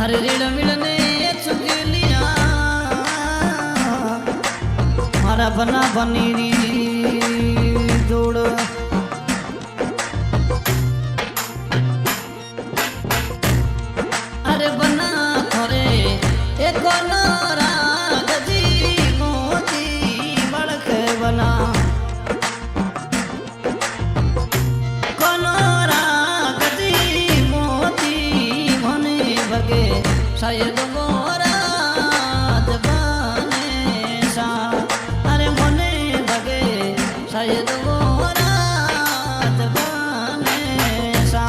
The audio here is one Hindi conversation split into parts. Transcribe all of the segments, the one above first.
हर ऋण मिलने चुक लिया मारा बना बनी री जोड़ अरे बना थोरे एक राग जी मोती बड़क बना शायद मोरा जबाने सा अरे मने भगे शायद मोरा जबाने सा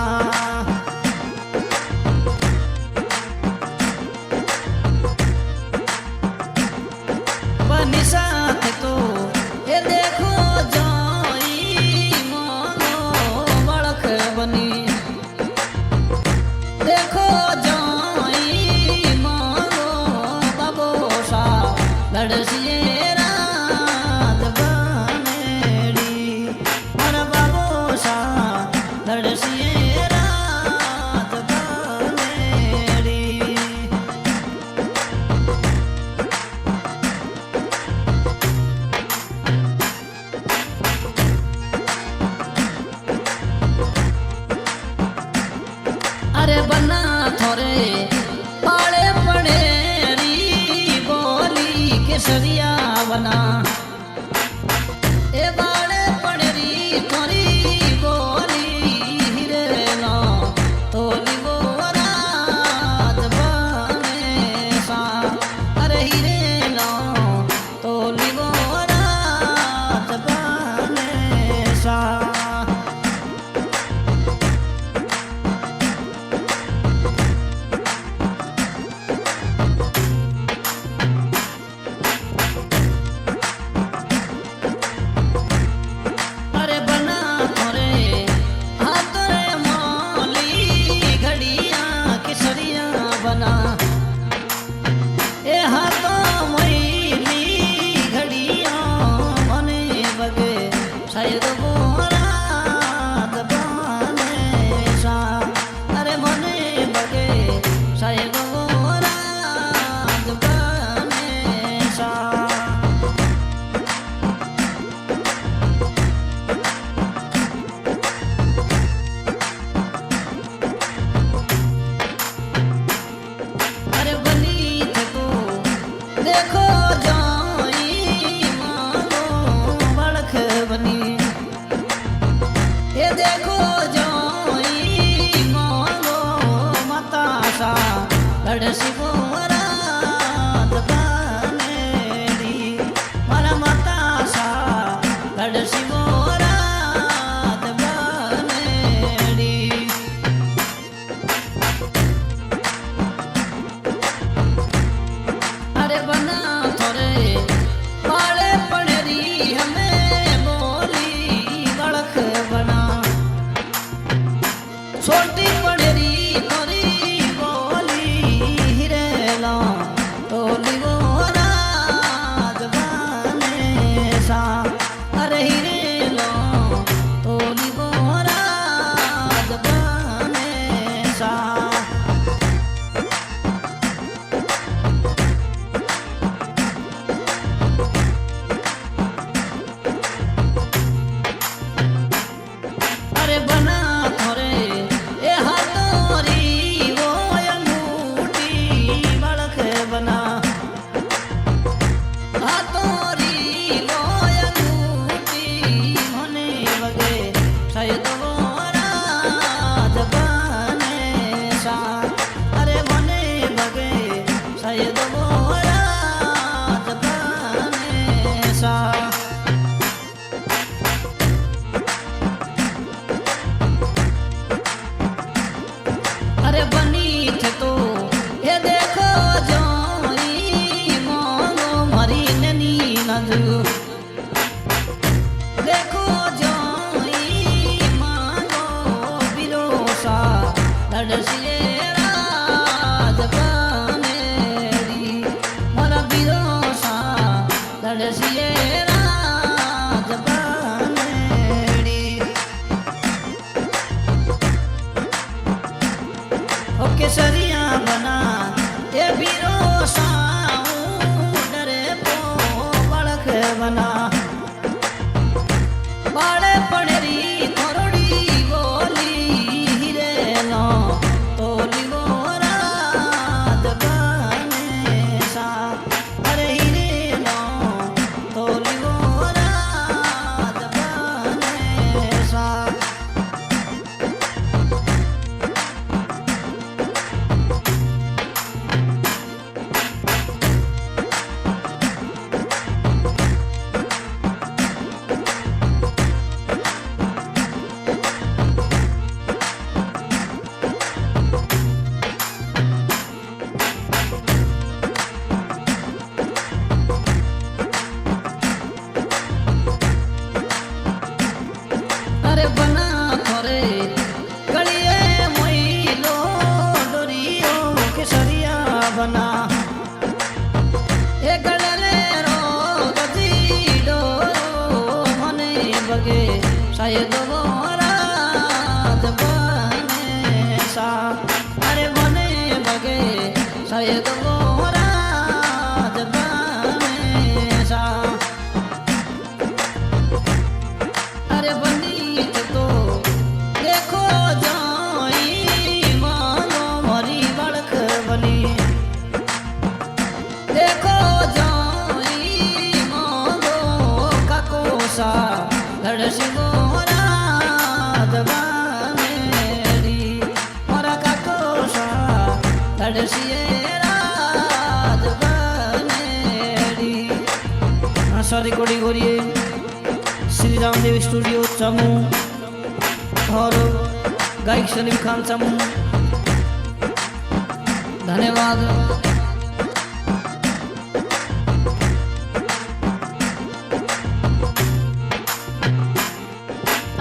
बनी साथ तो ये देखो जाई मोनो बड़क बनी देखो लड़सिए रात बनेड़ी मन बाबो सा लड़सिए रात बनेड़ी अरे बना थोरे पाले पड़े केसरिया बना ए बाड़े पड़री थोरी बोली हिरे लो तोली वो रात बने सा अरे हिरे लो तोली वो रात बने सा शायद मोरा दबाने सा अरे मने बगे शायद मोरा दबाने सा अरे बनी देखो देखो बनी ये देखो जोई मोगो माता सा लड़सी को रात बनेड़ी मारा माता सा लड़सी को रात बनेड़ी अरे बना थोरे पाले पड़ेरी हमें छोटी पड़ेरी तोरी बोली हिरेला तोली वो रात बने सा अरे हिरेलो तोली वो रात बने सा अरे बना थोरे बना हाथोरी लोया टूटी होने बगे शायद वो रात बने सा अरे होने बगे शायद वो रात बने सा अरे बनी थे तो ये देखो जो देखो जोई मांगो बिरोसा लड़सिए रात बनेड़ी मोरा बिरोसा लड़सिए रात बनेड़ी ओ केसरिया बना એ વીરો સાઉ ડરે પો બળખ બના બાળે પડેરી થોડી બોલી હિરે નો તોલી રાત બને સા અરે હિરે નો તોલી રાત બને સા अरे बना थोरे गलिए मोइलो डोरियो केसरिया बना ए गड़ले रो गजीडो मने बगे शायद वो रात बने सा अरे मने बगे शायद वो रात बने सा अरे बनी तो देखो जाई मानो मरी बड़ख बनी देखो जाई मानो काको सा लड़सी रात बनेरी मोरा काको सा लड़सी रात बनेरी सॉरी कोड़ी गोरिए श्री रामदेव स्टूडियो चमू और गायक सलीम खान चमू धन्यवाद।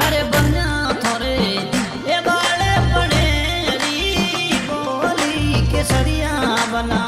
अरे बन्या थोरे ए बाले पड़ेरी बोली केसरिया बना